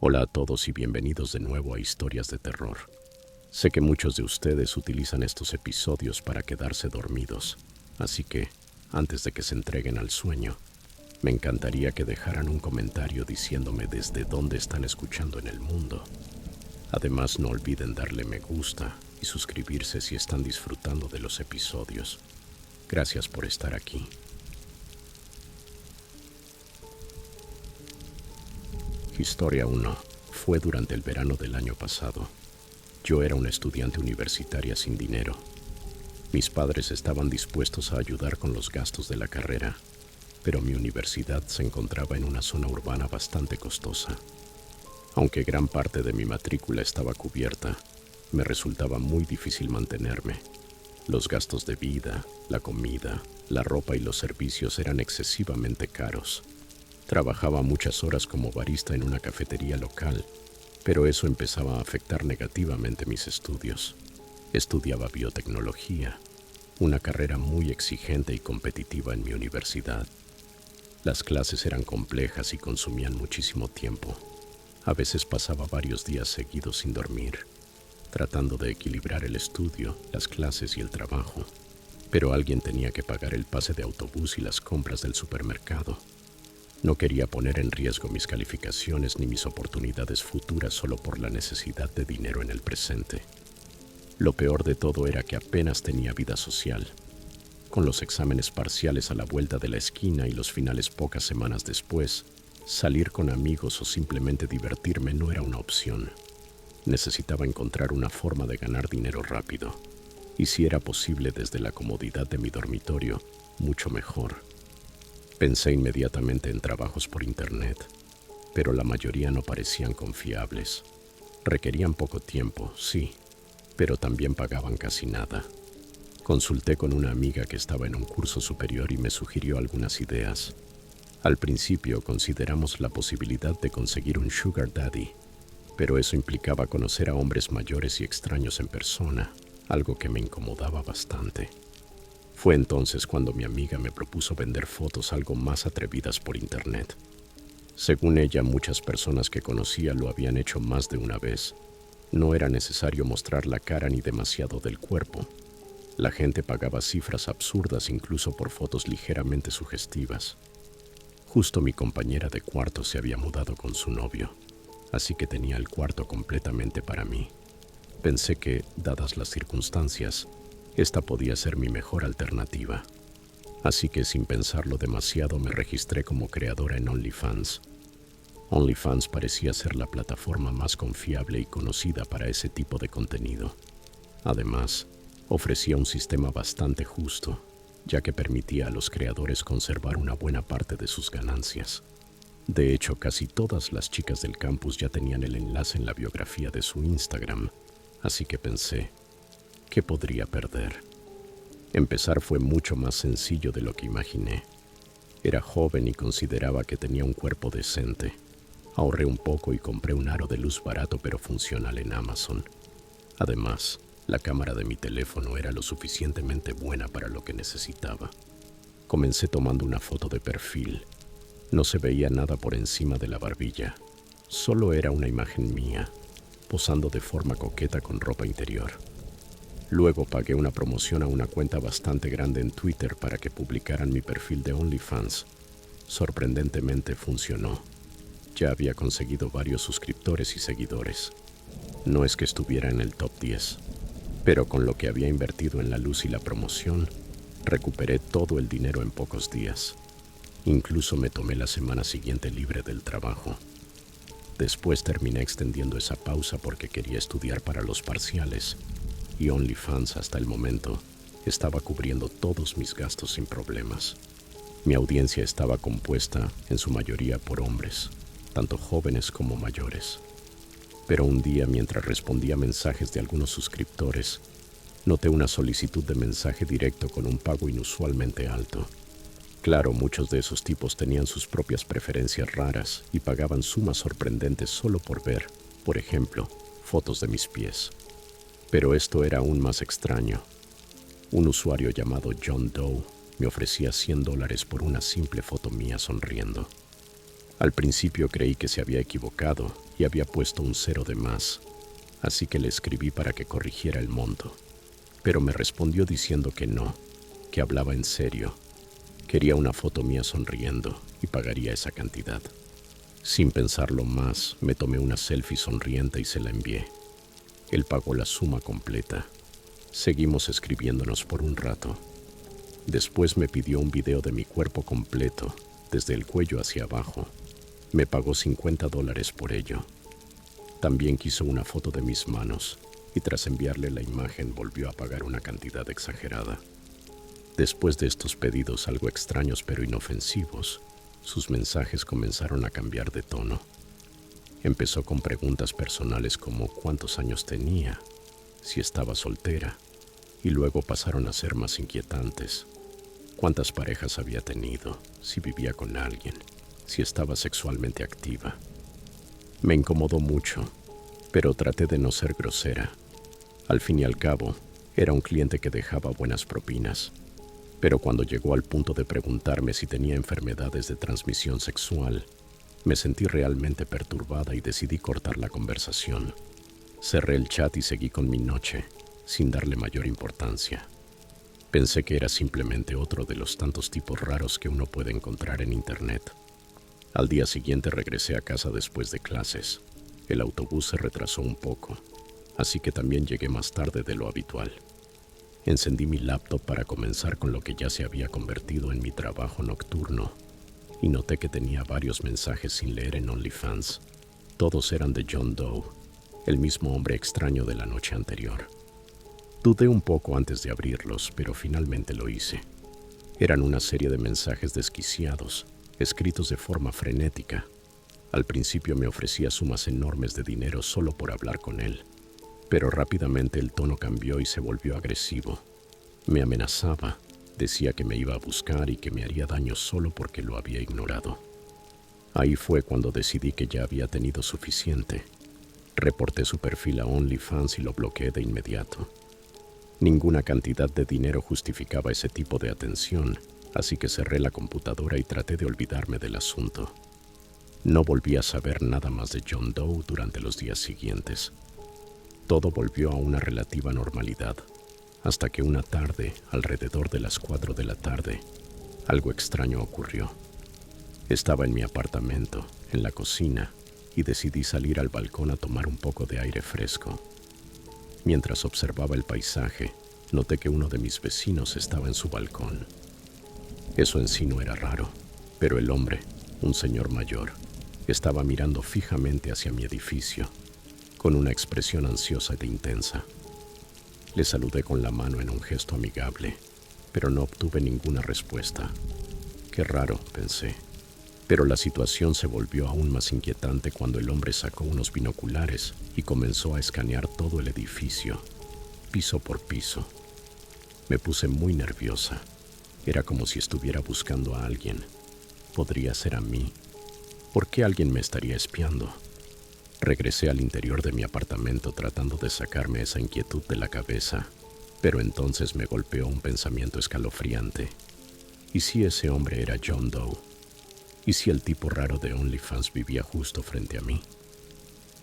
Hola a todos y bienvenidos de nuevo a Historias de Terror. Sé que muchos de ustedes utilizan estos episodios para quedarse dormidos, así que, antes de que se entreguen al sueño, me encantaría que dejaran un comentario diciéndome desde dónde están escuchando en el mundo. Además, no olviden darle me gusta y suscribirse si están disfrutando de los episodios. Gracias por estar aquí. Historia 1. Fue durante el verano del año pasado. Yo era una estudiante universitaria sin dinero. Mis padres estaban dispuestos a ayudar con los gastos de la carrera, pero mi universidad se encontraba en una zona urbana bastante costosa. Aunque gran parte de mi matrícula estaba cubierta, me resultaba muy difícil mantenerme. Los gastos de vida, la comida, la ropa y los servicios eran excesivamente caros. Trabajaba muchas horas como barista en una cafetería local, pero eso empezaba a afectar negativamente mis estudios. Estudiaba biotecnología, una carrera muy exigente y competitiva en mi universidad. Las clases eran complejas y consumían muchísimo tiempo. A veces pasaba varios días seguidos sin dormir, tratando de equilibrar el estudio, las clases y el trabajo. Pero alguien tenía que pagar el pase de autobús y las compras del supermercado. No quería poner en riesgo mis calificaciones ni mis oportunidades futuras solo por la necesidad de dinero en el presente. Lo peor de todo era que apenas tenía vida social. Con los exámenes parciales a la vuelta de la esquina y los finales pocas semanas después, salir con amigos o simplemente divertirme no era una opción. Necesitaba encontrar una forma de ganar dinero rápido, y si era posible desde la comodidad de mi dormitorio, mucho mejor. Pensé inmediatamente en trabajos por internet, pero la mayoría no parecían confiables. Requerían poco tiempo, sí, pero también pagaban casi nada. Consulté con una amiga que estaba en un curso superior y me sugirió algunas ideas. Al principio consideramos la posibilidad de conseguir un sugar daddy, pero eso implicaba conocer a hombres mayores y extraños en persona, algo que me incomodaba bastante. Fue entonces cuando mi amiga me propuso vender fotos algo más atrevidas por internet. Según ella, muchas personas que conocía lo habían hecho más de una vez. No era necesario mostrar la cara ni demasiado del cuerpo. La gente pagaba cifras absurdas incluso por fotos ligeramente sugestivas. Justo mi compañera de cuarto se había mudado con su novio, así que tenía el cuarto completamente para mí. Pensé que, dadas las circunstancias, esta podía ser mi mejor alternativa. Así que sin pensarlo demasiado me registré como creadora en OnlyFans. OnlyFans parecía ser la plataforma más confiable y conocida para ese tipo de contenido. Además, ofrecía un sistema bastante justo, ya que permitía a los creadores conservar una buena parte de sus ganancias. De hecho, casi todas las chicas del campus ya tenían el enlace en la biografía de su Instagram, así que pensé, ¿qué podría perder? Empezar fue mucho más sencillo de lo que imaginé. Era joven y consideraba que tenía un cuerpo decente. Ahorré un poco y compré un aro de luz barato pero funcional en Amazon. Además, la cámara de mi teléfono era lo suficientemente buena para lo que necesitaba. Comencé tomando una foto de perfil. No se veía nada por encima de la barbilla. Solo era una imagen mía, posando de forma coqueta con ropa interior. Luego pagué una promoción a una cuenta bastante grande en Twitter para que publicaran mi perfil de OnlyFans. Sorprendentemente funcionó. Ya había conseguido varios suscriptores y seguidores. No es que estuviera en el top 10, pero con lo que había invertido en la luz y la promoción, recuperé todo el dinero en pocos días. Incluso me tomé la semana siguiente libre del trabajo. Después terminé extendiendo esa pausa porque quería estudiar para los parciales, y OnlyFans hasta el momento estaba cubriendo todos mis gastos sin problemas. Mi audiencia estaba compuesta en su mayoría por hombres, tanto jóvenes como mayores. Pero un día, mientras respondía mensajes de algunos suscriptores, noté una solicitud de mensaje directo con un pago inusualmente alto. Claro, muchos de esos tipos tenían sus propias preferencias raras y pagaban sumas sorprendentes solo por ver, por ejemplo, fotos de mis pies. Pero esto era aún más extraño. Un usuario llamado John Doe me ofrecía $100 por una simple foto mía sonriendo. Al principio creí que se había equivocado y había puesto un cero de más, así que le escribí para que corrigiera el monto. Pero me respondió diciendo que no, que hablaba en serio. Quería una foto mía sonriendo y pagaría esa cantidad. Sin pensarlo más, me tomé una selfie sonriente y se la envié. Él pagó la suma completa. Seguimos escribiéndonos por un rato. Después me pidió un video de mi cuerpo completo, desde el cuello hacia abajo. Me pagó $50 por ello. También quiso una foto de mis manos y tras enviarle la imagen volvió a pagar una cantidad exagerada. Después de estos pedidos algo extraños pero inofensivos, sus mensajes comenzaron a cambiar de tono. Empezó con preguntas personales como cuántos años tenía, si estaba soltera, y luego pasaron a ser más inquietantes. Cuántas parejas había tenido, si vivía con alguien, si estaba sexualmente activa. Me incomodó mucho, pero traté de no ser grosera. Al fin y al cabo, era un cliente que dejaba buenas propinas. Pero cuando llegó al punto de preguntarme si tenía enfermedades de transmisión sexual, me sentí realmente perturbada y decidí cortar la conversación. Cerré el chat y seguí con mi noche, sin darle mayor importancia. Pensé que era simplemente otro de los tantos tipos raros que uno puede encontrar en internet. Al día siguiente regresé a casa después de clases. El autobús se retrasó un poco, así que también llegué más tarde de lo habitual. Encendí mi laptop para comenzar con lo que ya se había convertido en mi trabajo nocturno y noté que tenía varios mensajes sin leer en OnlyFans. Todos eran de John Doe, el mismo hombre extraño de la noche anterior. Dudé un poco antes de abrirlos, pero finalmente lo hice. Eran una serie de mensajes desquiciados, escritos de forma frenética. Al principio me ofrecía sumas enormes de dinero solo por hablar con él, pero rápidamente el tono cambió y se volvió agresivo. Me amenazaba, decía que me iba a buscar y que me haría daño solo porque lo había ignorado. Ahí fue cuando decidí que ya había tenido suficiente. Reporté su perfil a OnlyFans y lo bloqueé de inmediato. Ninguna cantidad de dinero justificaba ese tipo de atención, así que cerré la computadora y traté de olvidarme del asunto. No volví a saber nada más de John Doe durante los días siguientes. Todo volvió a una relativa normalidad, hasta que una tarde, alrededor de las 4 de la tarde, algo extraño ocurrió. Estaba en mi apartamento, en la cocina, y decidí salir al balcón a tomar un poco de aire fresco. Mientras observaba el paisaje, noté que uno de mis vecinos estaba en su balcón. Eso en sí no era raro, pero el hombre, un señor mayor, estaba mirando fijamente hacia mi edificio, con una expresión ansiosa e intensa. Le saludé con la mano en un gesto amigable, pero no obtuve ninguna respuesta. Qué raro, pensé. Pero la situación se volvió aún más inquietante cuando el hombre sacó unos binoculares y comenzó a escanear todo el edificio, piso por piso. Me puse muy nerviosa. Era como si estuviera buscando a alguien. Podría ser a mí. ¿Por qué alguien me estaría espiando? Regresé al interior de mi apartamento tratando de sacarme esa inquietud de la cabeza, pero entonces me golpeó un pensamiento escalofriante. ¿Y si ese hombre era John Doe? ¿Y si el tipo raro de OnlyFans vivía justo frente a mí?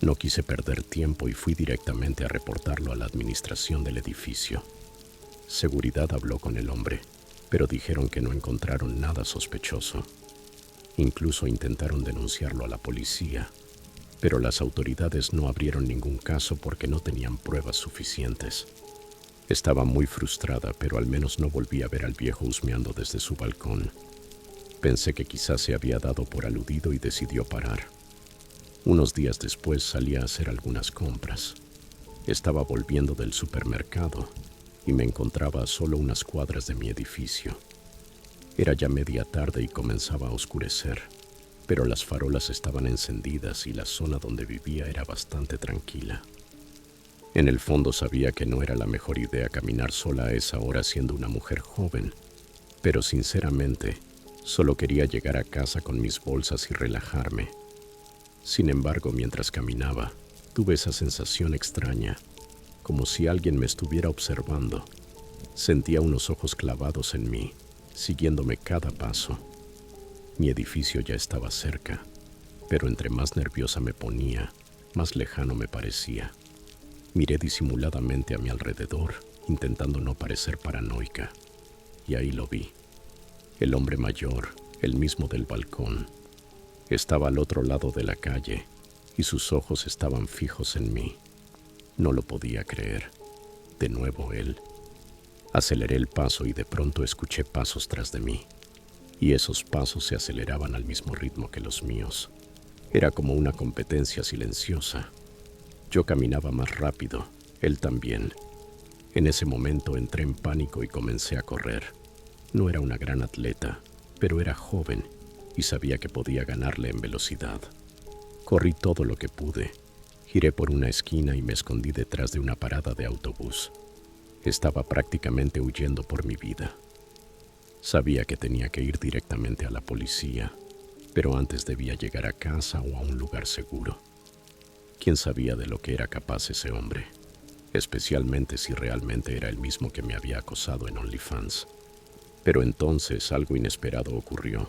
No quise perder tiempo y fui directamente a reportarlo a la administración del edificio. Seguridad habló con el hombre, pero dijeron que no encontraron nada sospechoso. Incluso intentaron denunciarlo a la policía, pero las autoridades no abrieron ningún caso porque no tenían pruebas suficientes. Estaba muy frustrada, pero al menos no volví a ver al viejo husmeando desde su balcón. Pensé que quizás se había dado por aludido y decidió parar. Unos días después salí a hacer algunas compras. Estaba volviendo del supermercado y me encontraba a solo unas cuadras de mi edificio. Era ya media tarde y comenzaba a oscurecer, pero las farolas estaban encendidas y la zona donde vivía era bastante tranquila. En el fondo sabía que no era la mejor idea caminar sola a esa hora siendo una mujer joven, pero sinceramente, solo quería llegar a casa con mis bolsas y relajarme. Sin embargo, mientras caminaba, tuve esa sensación extraña, como si alguien me estuviera observando. Sentía unos ojos clavados en mí, siguiéndome cada paso. Mi edificio ya estaba cerca, pero entre más nerviosa me ponía, más lejano me parecía. Miré disimuladamente a mi alrededor, intentando no parecer paranoica, y ahí lo vi. El hombre mayor, el mismo del balcón, estaba al otro lado de la calle, y sus ojos estaban fijos en mí. No lo podía creer. De nuevo él. Aceleré el paso y de pronto escuché pasos tras de mí, y esos pasos se aceleraban al mismo ritmo que los míos. Era como una competencia silenciosa. Yo caminaba más rápido, él también. En ese momento entré en pánico y comencé a correr. No era una gran atleta, pero era joven y sabía que podía ganarle en velocidad. Corrí todo lo que pude. Giré por una esquina y me escondí detrás de una parada de autobús. Estaba prácticamente huyendo por mi vida. Sabía que tenía que ir directamente a la policía, pero antes debía llegar a casa o a un lugar seguro. ¿Quién sabía de lo que era capaz ese hombre? Especialmente si realmente era el mismo que me había acosado en OnlyFans. Pero entonces algo inesperado ocurrió.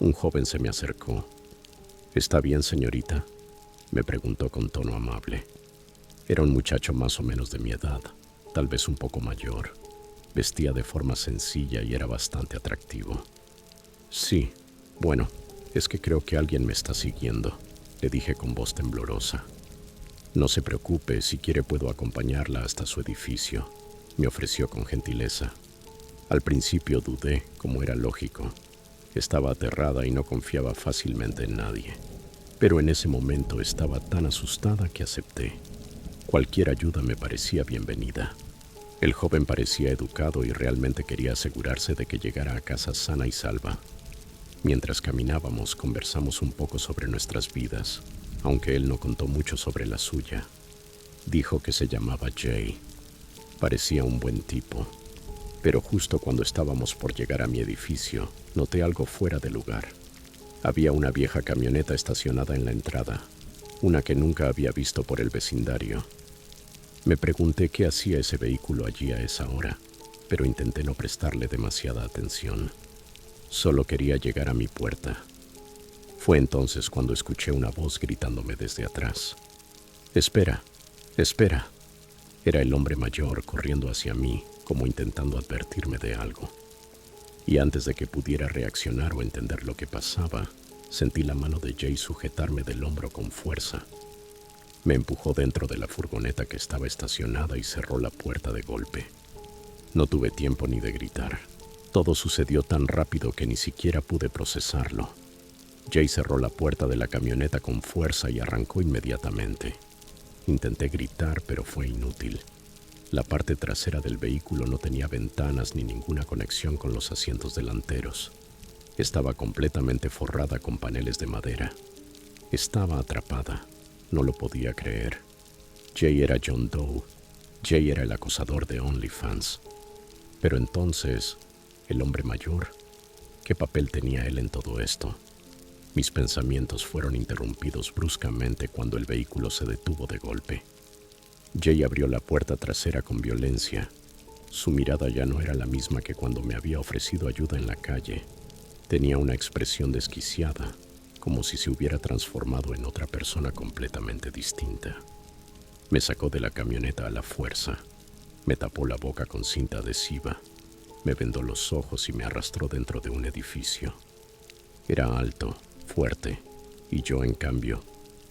Un joven se me acercó. ¿Está bien, señorita?, me preguntó con tono amable. Era un muchacho más o menos de mi edad, tal vez un poco mayor. Vestía de forma sencilla y era bastante atractivo. Sí, bueno, es que creo que alguien me está siguiendo, le dije con voz temblorosa. No se preocupe, si quiere puedo acompañarla hasta su edificio, me ofreció con gentileza. Al principio dudé, como era lógico. Estaba aterrada y no confiaba fácilmente en nadie. Pero en ese momento estaba tan asustada que acepté. Cualquier ayuda me parecía bienvenida. El joven parecía educado y realmente quería asegurarse de que llegara a casa sana y salva. Mientras caminábamos, conversamos un poco sobre nuestras vidas, aunque él no contó mucho sobre la suya. Dijo que se llamaba Jay. Parecía un buen tipo. Pero justo cuando estábamos por llegar a mi edificio, noté algo fuera de lugar. Había una vieja camioneta estacionada en la entrada, una que nunca había visto por el vecindario. Me pregunté qué hacía ese vehículo allí a esa hora, pero intenté no prestarle demasiada atención. Solo quería llegar a mi puerta. Fue entonces cuando escuché una voz gritándome desde atrás. «Espera, espera». Era el hombre mayor corriendo hacia mí, como intentando advertirme de algo. Y antes de que pudiera reaccionar o entender lo que pasaba, sentí la mano de Jay sujetarme del hombro con fuerza. Me empujó dentro de la furgoneta que estaba estacionada y cerró la puerta de golpe. No tuve tiempo ni de gritar. Todo sucedió tan rápido que ni siquiera pude procesarlo. Jay cerró la puerta de la camioneta con fuerza y arrancó inmediatamente. Intenté gritar, pero fue inútil. La parte trasera del vehículo no tenía ventanas ni ninguna conexión con los asientos delanteros. Estaba completamente forrada con paneles de madera. Estaba atrapada. No lo podía creer. Jay era John Doe. Jay era el acosador de OnlyFans. Pero entonces, el hombre mayor, ¿qué papel tenía él en todo esto? Mis pensamientos fueron interrumpidos bruscamente cuando el vehículo se detuvo de golpe. Jay abrió la puerta trasera con violencia. Su mirada ya no era la misma que cuando me había ofrecido ayuda en la calle. Tenía una expresión desquiciada, como si se hubiera transformado en otra persona completamente distinta. Me sacó de la camioneta a la fuerza. Me tapó la boca con cinta adhesiva. Me vendó los ojos y me arrastró dentro de un edificio. Era alto, fuerte, y yo, en cambio,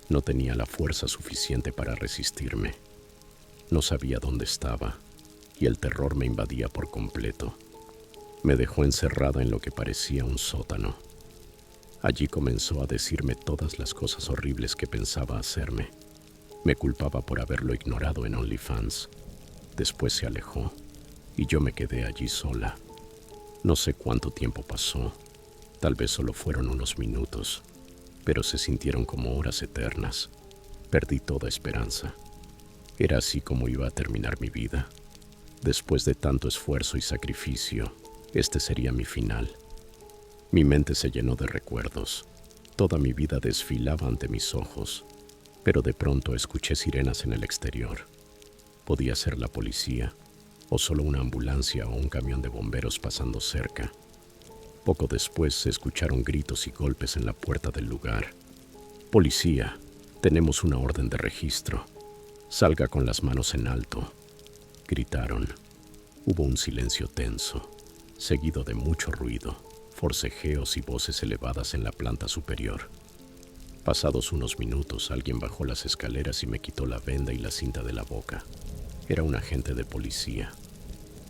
no tenía la fuerza suficiente para resistirme. No sabía dónde estaba, y el terror me invadía por completo. Me dejó encerrada en lo que parecía un sótano. Allí comenzó a decirme todas las cosas horribles que pensaba hacerme. Me culpaba por haberlo ignorado en OnlyFans. Después se alejó, y yo me quedé allí sola. No sé cuánto tiempo pasó. Tal vez solo fueron unos minutos, pero se sintieron como horas eternas. Perdí toda esperanza. Era así como iba a terminar mi vida. Después de tanto esfuerzo y sacrificio, este sería mi final. Mi mente se llenó de recuerdos. Toda mi vida desfilaba ante mis ojos, pero de pronto escuché sirenas en el exterior. Podía ser la policía, o solo una ambulancia o un camión de bomberos pasando cerca. Poco después se escucharon gritos y golpes en la puerta del lugar. «¡Policía! Tenemos una orden de registro. Salga con las manos en alto, gritaron. Hubo un silencio tenso, seguido de mucho ruido, forcejeos y voces elevadas en la planta superior. Pasados unos minutos, alguien bajó las escaleras y me quitó la venda y la cinta de la boca. Era un agente de policía.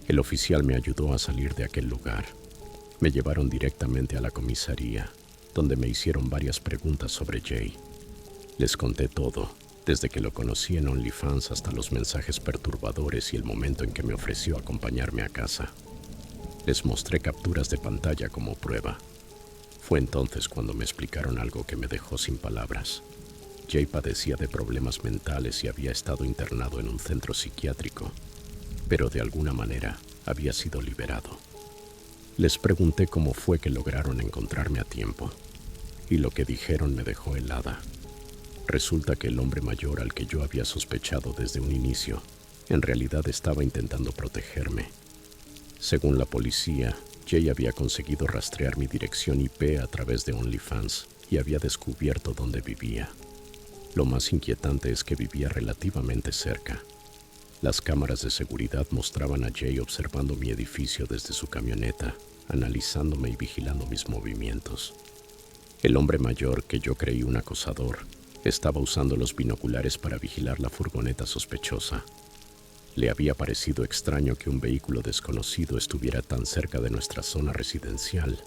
El oficial me ayudó a salir de aquel lugar. Me llevaron directamente a la comisaría, donde me hicieron varias preguntas sobre Jay. Les conté todo, desde que lo conocí en OnlyFans hasta los mensajes perturbadores y el momento en que me ofreció acompañarme a casa. Les mostré capturas de pantalla como prueba. Fue entonces cuando me explicaron algo que me dejó sin palabras. Jay padecía de problemas mentales y había estado internado en un centro psiquiátrico, pero de alguna manera había sido liberado. Les pregunté cómo fue que lograron encontrarme a tiempo, y lo que dijeron me dejó helada. Resulta que el hombre mayor al que yo había sospechado desde un inicio, en realidad estaba intentando protegerme. Según la policía, Jay había conseguido rastrear mi dirección IP a través de OnlyFans y había descubierto dónde vivía. Lo más inquietante es que vivía relativamente cerca. Las cámaras de seguridad mostraban a Jay observando mi edificio desde su camioneta, analizándome y vigilando mis movimientos. El hombre mayor, que yo creí un acosador, estaba usando los binoculares para vigilar la furgoneta sospechosa. Le había parecido extraño que un vehículo desconocido estuviera tan cerca de nuestra zona residencial,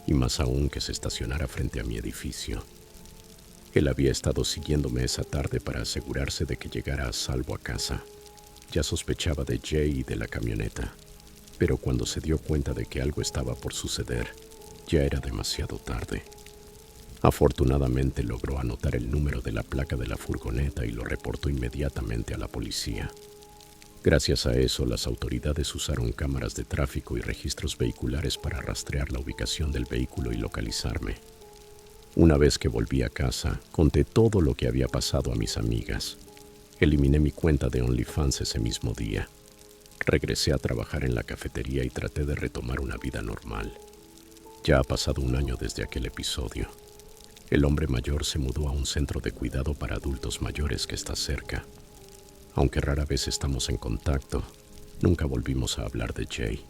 y más aún que se estacionara frente a mi edificio. Él había estado siguiéndome esa tarde para asegurarse de que llegara a salvo a casa. Ya sospechaba de Jay y de la camioneta, pero cuando se dio cuenta de que algo estaba por suceder, ya era demasiado tarde. Afortunadamente logró anotar el número de la placa de la furgoneta y lo reportó inmediatamente a la policía. Gracias a eso, las autoridades usaron cámaras de tráfico y registros vehiculares para rastrear la ubicación del vehículo y localizarme. Una vez que volví a casa, conté todo lo que había pasado a mis amigas. Eliminé mi cuenta de OnlyFans ese mismo día. Regresé a trabajar en la cafetería y traté de retomar una vida normal. Ya ha pasado un año desde aquel episodio. El hombre mayor se mudó a un centro de cuidado para adultos mayores que está cerca. Aunque rara vez estamos en contacto, nunca volvimos a hablar de Jay,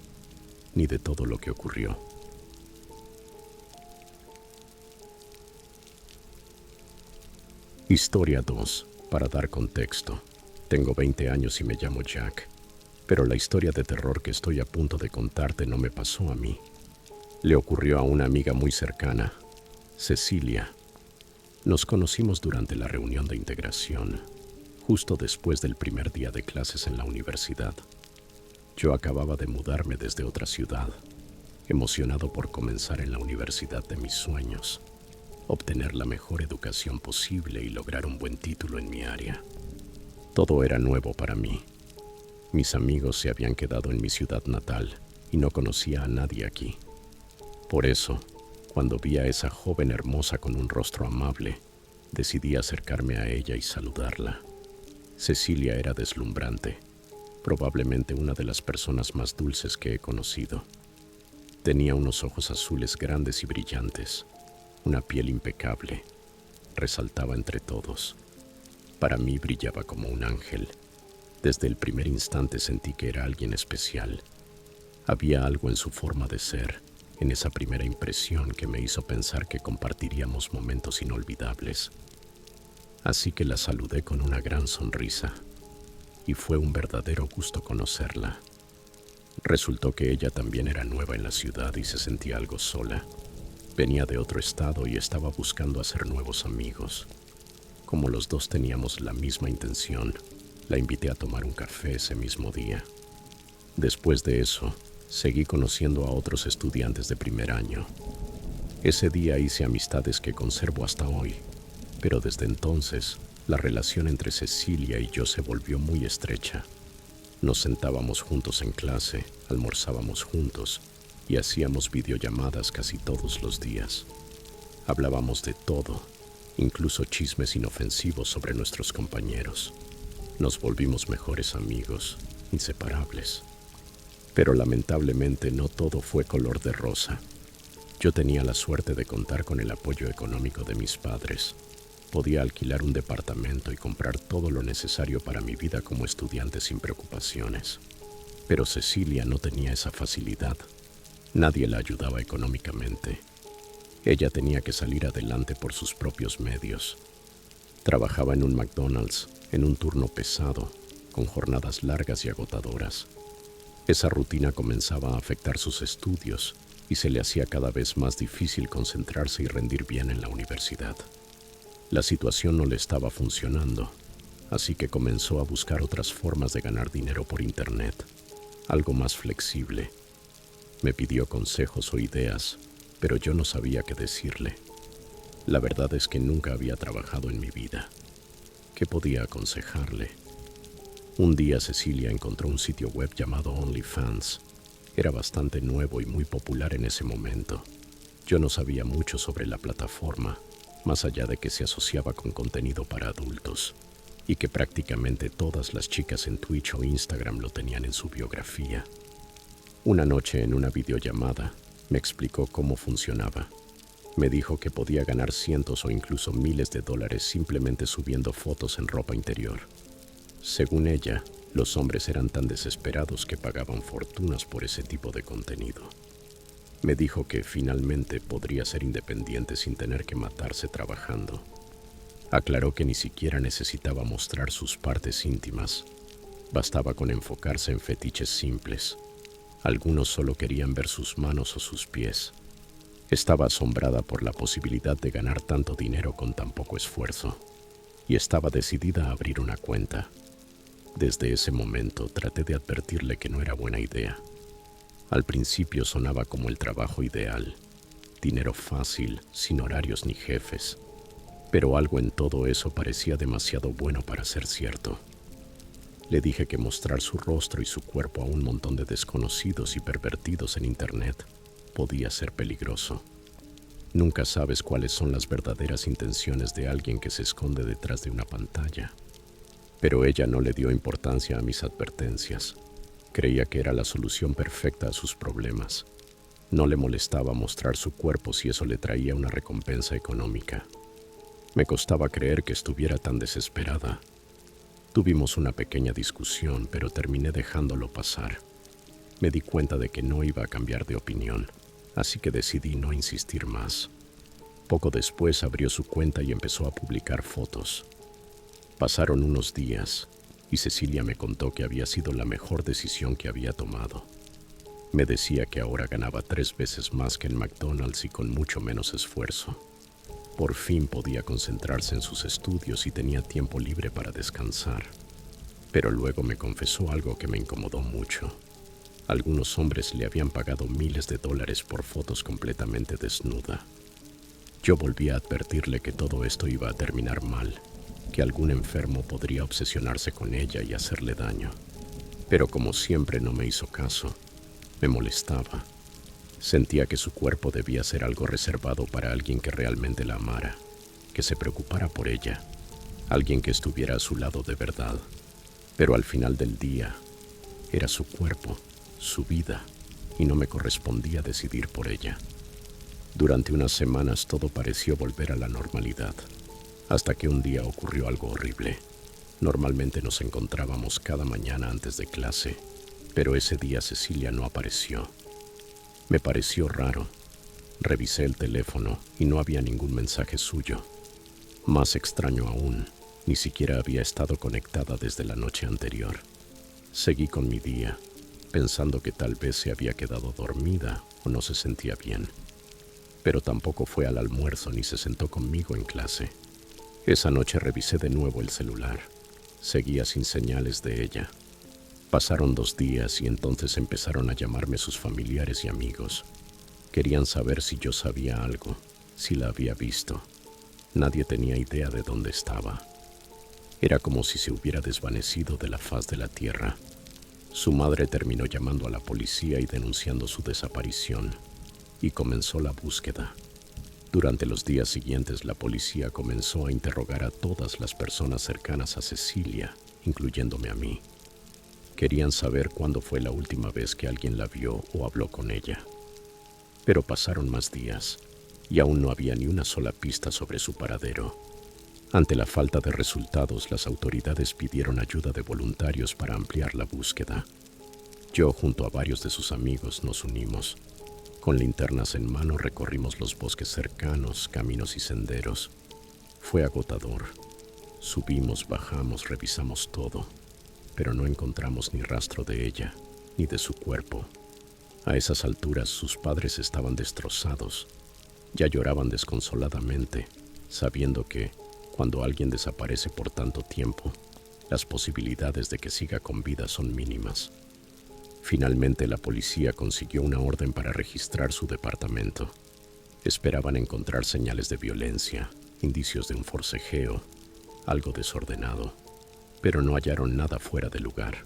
ni de todo lo que ocurrió. Historia 2. Para dar contexto, tengo 20 años y me llamo Jack, pero la historia de terror que estoy a punto de contarte no me pasó a mí. Le ocurrió a una amiga muy cercana, Cecilia. Nos conocimos durante la reunión de integración, justo después del primer día de clases en la universidad. Yo acababa de mudarme desde otra ciudad, emocionado por comenzar en la universidad de mis sueños, obtener la mejor educación posible y lograr un buen título en mi área. Todo era nuevo para mí. Mis amigos se habían quedado en mi ciudad natal y no conocía a nadie aquí. Por eso, cuando vi a esa joven hermosa con un rostro amable, decidí acercarme a ella y saludarla. Cecilia era deslumbrante, probablemente una de las personas más dulces que he conocido. Tenía unos ojos azules grandes y brillantes, una piel impecable, resaltaba entre todos. Para mí brillaba como un ángel. Desde el primer instante sentí que era alguien especial. Había algo en su forma de ser, en esa primera impresión que me hizo pensar que compartiríamos momentos inolvidables. Así que la saludé con una gran sonrisa, y fue un verdadero gusto conocerla. Resultó que ella también era nueva en la ciudad y se sentía algo sola. Venía de otro estado y estaba buscando hacer nuevos amigos. Como los dos teníamos la misma intención, la invité a tomar un café ese mismo día. Después de eso, seguí conociendo a otros estudiantes de primer año. Ese día hice amistades que conservo hasta hoy, pero desde entonces, la relación entre Cecilia y yo se volvió muy estrecha. Nos sentábamos juntos en clase, almorzábamos juntos y hacíamos videollamadas casi todos los días. Hablábamos de todo, incluso chismes inofensivos sobre nuestros compañeros. Nos volvimos mejores amigos, inseparables. Pero lamentablemente no todo fue color de rosa. Yo tenía la suerte de contar con el apoyo económico de mis padres. Podía alquilar un departamento y comprar todo lo necesario para mi vida como estudiante sin preocupaciones. Pero Cecilia no tenía esa facilidad. Nadie la ayudaba económicamente. Ella tenía que salir adelante por sus propios medios. Trabajaba en un McDonald's, en un turno pesado, con jornadas largas y agotadoras. Esa rutina comenzaba a afectar sus estudios y se le hacía cada vez más difícil concentrarse y rendir bien en la universidad. La situación no le estaba funcionando, así que comenzó a buscar otras formas de ganar dinero por internet, algo más flexible. Me pidió consejos o ideas, pero yo no sabía qué decirle. La verdad es que nunca había trabajado en mi vida. ¿Qué podía aconsejarle? Un día Cecilia encontró un sitio web llamado OnlyFans. Era bastante nuevo y muy popular en ese momento. Yo no sabía mucho sobre la plataforma, más allá de que se asociaba con contenido para adultos, y que prácticamente todas las chicas en Twitch o Instagram lo tenían en su biografía. Una noche en una videollamada, me explicó cómo funcionaba. Me dijo que podía ganar cientos o incluso miles de dólares simplemente subiendo fotos en ropa interior. Según ella, los hombres eran tan desesperados que pagaban fortunas por ese tipo de contenido. Me dijo que finalmente podría ser independiente sin tener que matarse trabajando. Aclaró que ni siquiera necesitaba mostrar sus partes íntimas. Bastaba con enfocarse en fetiches simples. Algunos solo querían ver sus manos o sus pies. Estaba asombrada por la posibilidad de ganar tanto dinero con tan poco esfuerzo, y estaba decidida a abrir una cuenta. Desde ese momento traté de advertirle que no era buena idea. Al principio sonaba como el trabajo ideal, dinero fácil, sin horarios ni jefes, pero algo en todo eso parecía demasiado bueno para ser cierto. Le dije que mostrar su rostro y su cuerpo a un montón de desconocidos y pervertidos en internet podía ser peligroso. Nunca sabes cuáles son las verdaderas intenciones de alguien que se esconde detrás de una pantalla. Pero ella no le dio importancia a mis advertencias. Creía que era la solución perfecta a sus problemas. No le molestaba mostrar su cuerpo si eso le traía una recompensa económica. Me costaba creer que estuviera tan desesperada. Tuvimos una pequeña discusión, pero terminé dejándolo pasar. Me di cuenta de que no iba a cambiar de opinión, así que decidí no insistir más. Poco después abrió su cuenta y empezó a publicar fotos. Pasaron unos días y Cecilia me contó que había sido la mejor decisión que había tomado. Me decía que ahora ganaba 3 veces más que en McDonald's y con mucho menos esfuerzo. Por fin podía concentrarse en sus estudios y tenía tiempo libre para descansar. Pero luego me confesó algo que me incomodó mucho. Algunos hombres le habían pagado miles de dólares por fotos completamente desnuda. Yo volví a advertirle que todo esto iba a terminar mal, que algún enfermo podría obsesionarse con ella y hacerle daño. Pero como siempre no me hizo caso. Me molestaba. Sentía que su cuerpo debía ser algo reservado para alguien que realmente la amara, que se preocupara por ella, alguien que estuviera a su lado de verdad. Pero al final del día, era su cuerpo, su vida, y no me correspondía decidir por ella. Durante unas semanas todo pareció volver a la normalidad, hasta que un día ocurrió algo horrible. Normalmente nos encontrábamos cada mañana antes de clase, pero ese día Cecilia no apareció. Me pareció raro. Revisé el teléfono y no había ningún mensaje suyo. Más extraño aún, ni siquiera había estado conectada desde la noche anterior. Seguí con mi día, pensando que tal vez se había quedado dormida o no se sentía bien. Pero tampoco fue al almuerzo ni se sentó conmigo en clase. Esa noche revisé de nuevo el celular. Seguía sin señales de ella. Pasaron 2 días y entonces empezaron a llamarme sus familiares y amigos. Querían saber si yo sabía algo, si la había visto. Nadie tenía idea de dónde estaba. Era como si se hubiera desvanecido de la faz de la tierra. Su madre terminó llamando a la policía y denunciando su desaparición, y comenzó la búsqueda. Durante los días siguientes, la policía comenzó a interrogar a todas las personas cercanas a Cecilia, incluyéndome a mí. Querían saber cuándo fue la última vez que alguien la vio o habló con ella. Pero pasaron más días y aún no había ni una sola pista sobre su paradero. Ante la falta de resultados, las autoridades pidieron ayuda de voluntarios para ampliar la búsqueda. Yo, junto a varios de sus amigos, nos unimos. Con linternas en mano recorrimos los bosques cercanos, caminos y senderos. Fue agotador. Subimos, bajamos, revisamos todo, pero no encontramos ni rastro de ella, ni de su cuerpo. A esas alturas sus padres estaban destrozados. Ya lloraban desconsoladamente, sabiendo que, cuando alguien desaparece por tanto tiempo, las posibilidades de que siga con vida son mínimas. Finalmente la policía consiguió una orden para registrar su departamento. Esperaban encontrar señales de violencia, indicios de un forcejeo, algo desordenado, pero no hallaron nada fuera de lugar.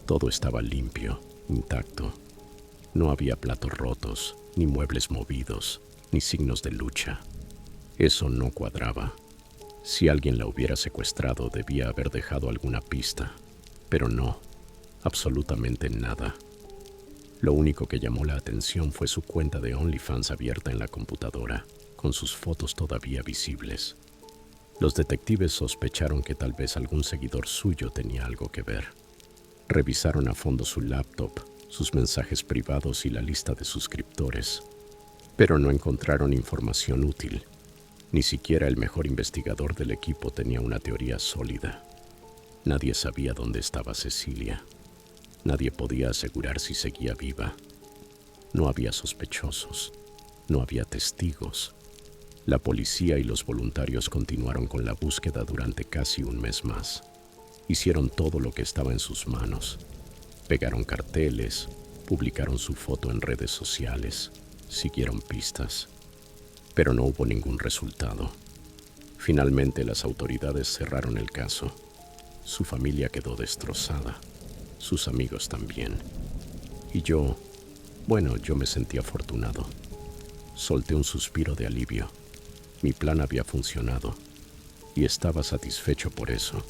Todo estaba limpio, intacto. No había platos rotos, ni muebles movidos, ni signos de lucha. Eso no cuadraba. Si alguien la hubiera secuestrado, debía haber dejado alguna pista, pero no, absolutamente nada. Lo único que llamó la atención fue su cuenta de OnlyFans abierta en la computadora, con sus fotos todavía visibles. Los detectives sospecharon que tal vez algún seguidor suyo tenía algo que ver. Revisaron a fondo su laptop, sus mensajes privados y la lista de suscriptores, pero no encontraron información útil. Ni siquiera el mejor investigador del equipo tenía una teoría sólida. Nadie sabía dónde estaba Cecilia. Nadie podía asegurar si seguía viva. No había sospechosos. No había testigos. La policía y los voluntarios continuaron con la búsqueda durante casi un mes más. Hicieron todo lo que estaba en sus manos. Pegaron carteles, publicaron su foto en redes sociales, siguieron pistas, pero no hubo ningún resultado. Finalmente las autoridades cerraron el caso. Su familia quedó destrozada, sus amigos también. Y yo me sentí afortunado. Solté un suspiro de alivio. Mi plan había funcionado y estaba satisfecho por eso.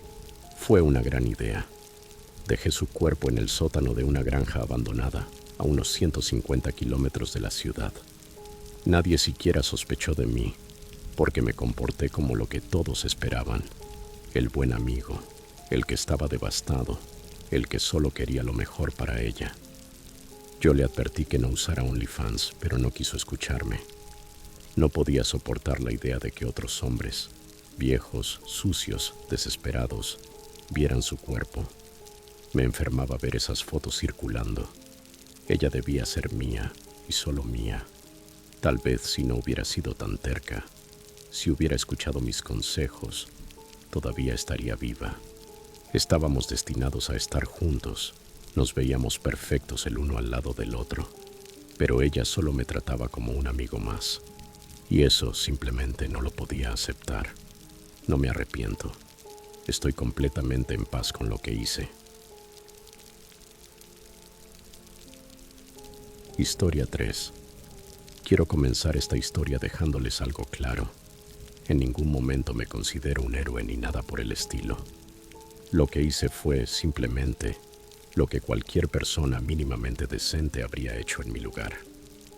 Fue una gran idea. Dejé su cuerpo en el sótano de una granja abandonada, a unos 150 kilómetros de la ciudad. Nadie siquiera sospechó de mí, porque me comporté como lo que todos esperaban. El buen amigo, el que estaba devastado, el que solo quería lo mejor para ella. Yo le advertí que no usara OnlyFans, pero no quiso escucharme. No podía soportar la idea de que otros hombres, viejos, sucios, desesperados, vieran su cuerpo. Me enfermaba ver esas fotos circulando. Ella debía ser mía, y solo mía. Tal vez si no hubiera sido tan terca, si hubiera escuchado mis consejos, todavía estaría viva. Estábamos destinados a estar juntos, nos veíamos perfectos el uno al lado del otro, pero ella solo me trataba como un amigo más. Y eso simplemente no lo podía aceptar. No me arrepiento. Estoy completamente en paz con lo que hice. Historia 3. Quiero comenzar esta historia dejándoles algo claro. En ningún momento me considero un héroe ni nada por el estilo. Lo que hice fue simplemente lo que cualquier persona mínimamente decente habría hecho en mi lugar.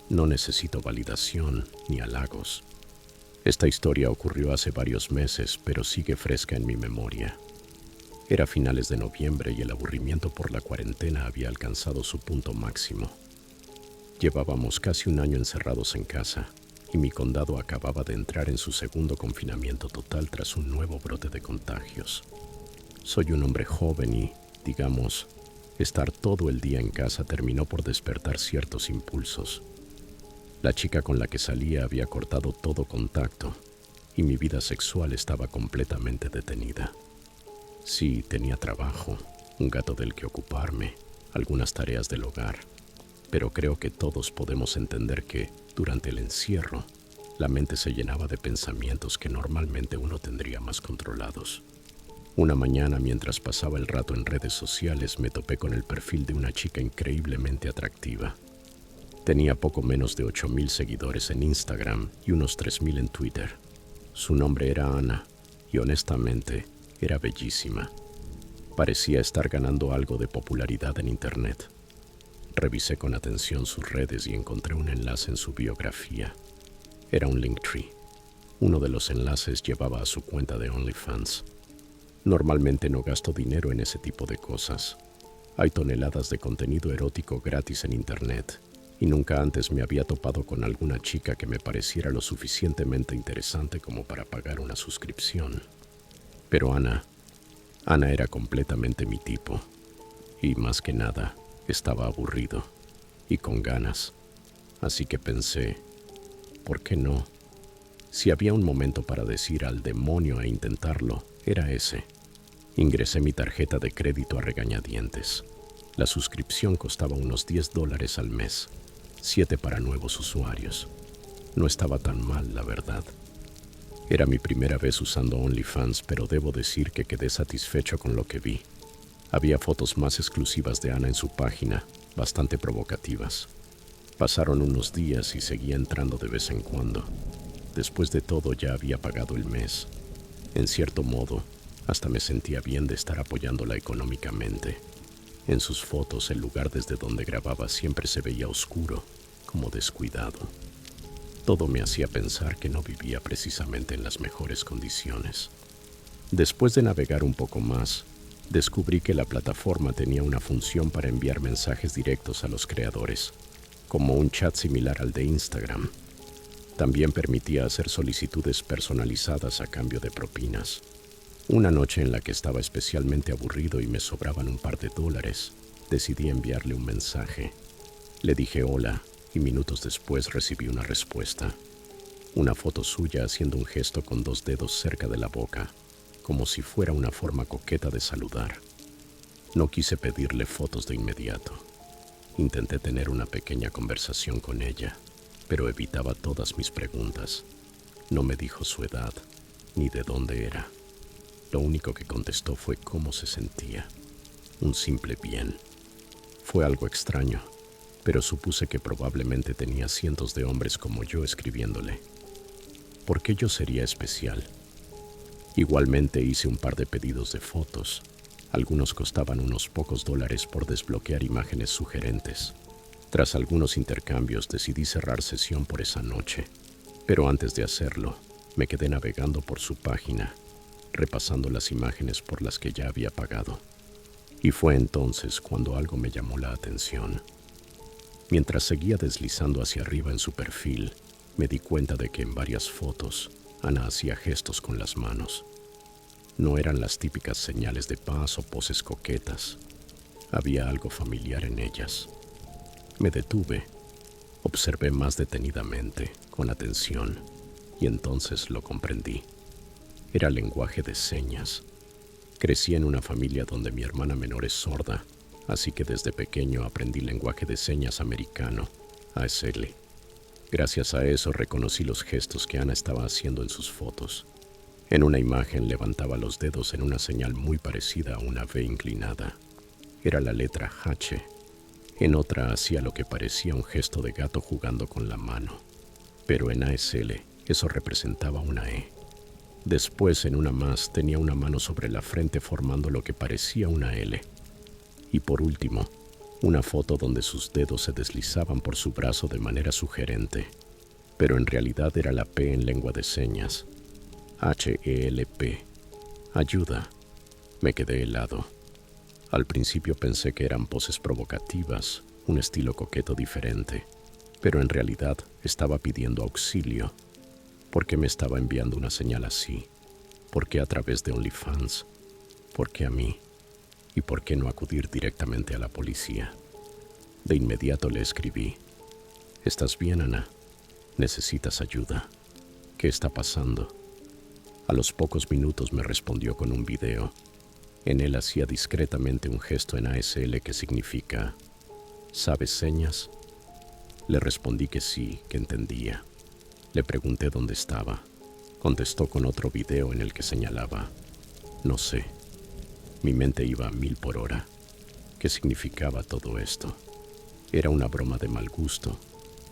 No necesito validación ni halagos. Esta historia ocurrió hace varios meses, pero sigue fresca en mi memoria. Era finales de noviembre y el aburrimiento por la cuarentena había alcanzado su punto máximo. Llevábamos casi un año encerrados en casa y mi condado acababa de entrar en su segundo confinamiento total tras un nuevo brote de contagios. Soy un hombre joven y, digamos, estar todo el día en casa terminó por despertar ciertos impulsos. La chica con la que salía había cortado todo contacto y mi vida sexual estaba completamente detenida. Sí, tenía trabajo, un gato del que ocuparme, algunas tareas del hogar, pero creo que todos podemos entender que, durante el encierro, la mente se llenaba de pensamientos que normalmente uno tendría más controlados. Una mañana, mientras pasaba el rato en redes sociales, me topé con el perfil de una chica increíblemente atractiva. Tenía poco menos de 8,000 seguidores en Instagram y unos 3,000 en Twitter. Su nombre era Ana y honestamente era bellísima. Parecía estar ganando algo de popularidad en Internet. Revisé con atención sus redes y encontré un enlace en su biografía. Era un Linktree. Uno de los enlaces llevaba a su cuenta de OnlyFans. Normalmente no gasto dinero en ese tipo de cosas. Hay toneladas de contenido erótico gratis en Internet y nunca antes me había topado con alguna chica que me pareciera lo suficientemente interesante como para pagar una suscripción. Pero Ana era completamente mi tipo. Y más que nada, estaba aburrido y con ganas. Así que pensé, ¿por qué no? Si había un momento para decir al demonio e intentarlo, era ese. Ingresé mi tarjeta de crédito a regañadientes. La suscripción costaba unos $10 al mes, 7 para nuevos usuarios. No estaba tan mal, la verdad. Era mi primera vez usando OnlyFans, pero debo decir que quedé satisfecho con lo que vi. Había fotos más exclusivas de Ana en su página, bastante provocativas. Pasaron unos días y seguía entrando de vez en cuando. Después de todo ya había pagado el mes. En cierto modo, hasta me sentía bien de estar apoyándola económicamente. En sus fotos, el lugar desde donde grababa siempre se veía oscuro, como descuidado. Todo me hacía pensar que no vivía precisamente en las mejores condiciones. Después de navegar un poco más, descubrí que la plataforma tenía una función para enviar mensajes directos a los creadores, como un chat similar al de Instagram. También permitía hacer solicitudes personalizadas a cambio de propinas. Una noche en la que estaba especialmente aburrido y me sobraban un par de $, decidí enviarle un mensaje. Le dije hola y minutos después recibí una respuesta. Una foto suya haciendo un gesto con 2 dedos cerca de la boca, como si fuera una forma coqueta de saludar. No quise pedirle fotos de inmediato. Intenté tener una pequeña conversación con ella, pero evitaba todas mis preguntas. No me dijo su edad, ni de dónde era. Lo único que contestó fue cómo se sentía. Un simple bien. Fue algo extraño, pero supuse que probablemente tenía cientos de hombres como yo escribiéndole. ¿Por qué yo sería especial? Igualmente hice un par de pedidos de fotos. Algunos costaban unos pocos $, por desbloquear imágenes sugerentes. Tras algunos intercambios decidí cerrar sesión por esa noche, pero antes de hacerlo, me quedé navegando por su página, repasando las imágenes por las que ya había pagado. Y fue entonces cuando algo me llamó la atención. Mientras seguía deslizando hacia arriba en su perfil, me di cuenta de que en varias fotos, Ana hacía gestos con las manos. No eran las típicas señales de paz o poses coquetas. Había algo familiar en ellas. Me detuve, observé más detenidamente, con atención, y entonces lo comprendí. Era lenguaje de señas. Crecí en una familia donde mi hermana menor es sorda, así que desde pequeño aprendí lenguaje de señas americano, ASL. Gracias a eso reconocí los gestos que Ana estaba haciendo en sus fotos. En una imagen levantaba los dedos en una señal muy parecida a una V inclinada. Era la letra H. En otra hacía lo que parecía un gesto de gato jugando con la mano. Pero en ASL eso representaba una E. Después, en una más, tenía una mano sobre la frente formando lo que parecía una L. Y por último, una foto donde sus dedos se deslizaban por su brazo de manera sugerente, pero en realidad era la P en lengua de señas. HELP. Ayuda. Me quedé helado. Al principio pensé que eran poses provocativas, un estilo coqueto diferente, pero en realidad estaba pidiendo auxilio. ¿Por qué me estaba enviando una señal así? ¿Por qué a través de OnlyFans? ¿Por qué a mí? ¿Y por qué no acudir directamente a la policía? De inmediato le escribí: ¿Estás bien, Ana? ¿Necesitas ayuda? ¿Qué está pasando? A los pocos minutos me respondió con un video. En él hacía discretamente un gesto en ASL que significa ¿sabes señas? Le respondí que sí, que entendía. Le pregunté dónde estaba. Contestó con otro video en el que señalaba: no sé. Mi mente iba a 1000 por hora. ¿Qué significaba todo esto? ¿Era una broma de mal gusto?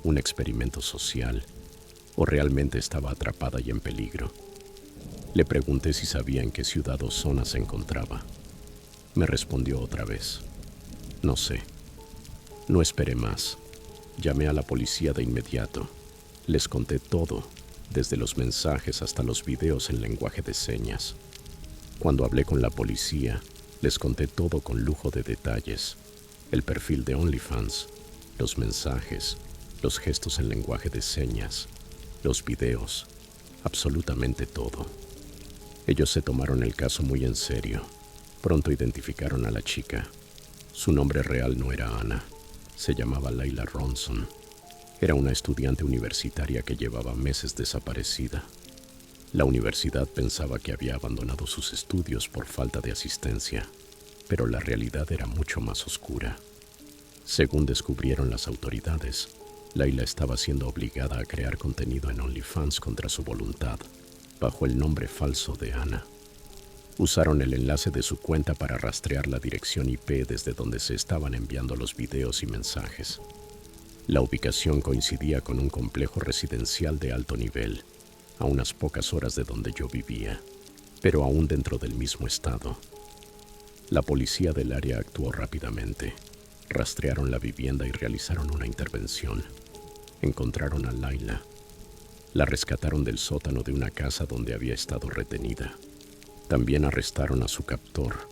¿Un experimento social? ¿O realmente estaba atrapada y en peligro? Le pregunté si sabía en qué ciudad o zona se encontraba. Me respondió otra vez: no sé. No esperé más. Llamé a la policía de inmediato. Les conté todo. desde los mensajes hasta los videos en lenguaje de señas. Cuando hablé con la policía, les conté todo con lujo de detalles: el perfil de OnlyFans, los mensajes, los gestos en lenguaje de señas, los videos, absolutamente todo. Ellos se tomaron el caso muy en serio. Pronto identificaron a la chica. Su nombre real no era Ana, se llamaba Layla Ronson. Era una estudiante universitaria que llevaba meses desaparecida. La universidad pensaba que había abandonado sus estudios por falta de asistencia, pero la realidad era mucho más oscura. Según descubrieron las autoridades, Layla estaba siendo obligada a crear contenido en OnlyFans contra su voluntad, bajo el nombre falso de Ana. Usaron el enlace de su cuenta para rastrear la dirección IP desde donde se estaban enviando los videos y mensajes. La ubicación coincidía con un complejo residencial de alto nivel, a unas pocas horas de donde yo vivía, pero aún dentro del mismo estado. La policía del área actuó rápidamente. Rastrearon la vivienda y realizaron una intervención. Encontraron a Layla. La rescataron del sótano de una casa donde había estado retenida. También arrestaron a su captor.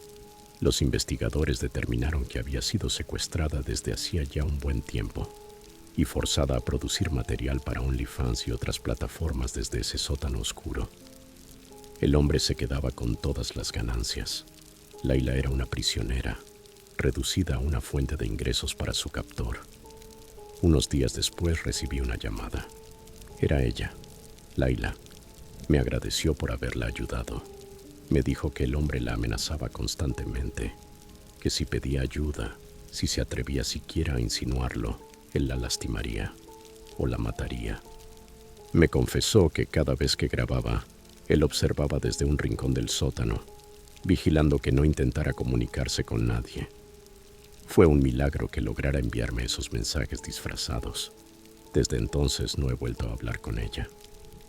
Los investigadores determinaron que había sido secuestrada desde hacía ya un buen tiempo y forzada a producir material para OnlyFans y otras plataformas desde ese sótano oscuro. El hombre se quedaba con todas las ganancias. Layla era una prisionera, reducida a una fuente de ingresos para su captor. Unos días después recibí una llamada. Era ella, Layla. Me agradeció por haberla ayudado. Me dijo que el hombre la amenazaba constantemente, que si pedía ayuda, si se atrevía siquiera a insinuarlo, él la lastimaría o la mataría. Me confesó que cada vez que grababa, él observaba desde un rincón del sótano, vigilando que no intentara comunicarse con nadie. Fue un milagro que lograra enviarme esos mensajes disfrazados. Desde entonces no he vuelto a hablar con ella.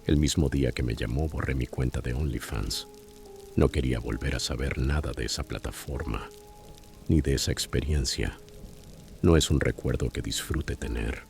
El mismo día que me llamó, borré mi cuenta de OnlyFans. No quería volver a saber nada de esa plataforma, ni de esa experiencia. No es un recuerdo que disfrute tener.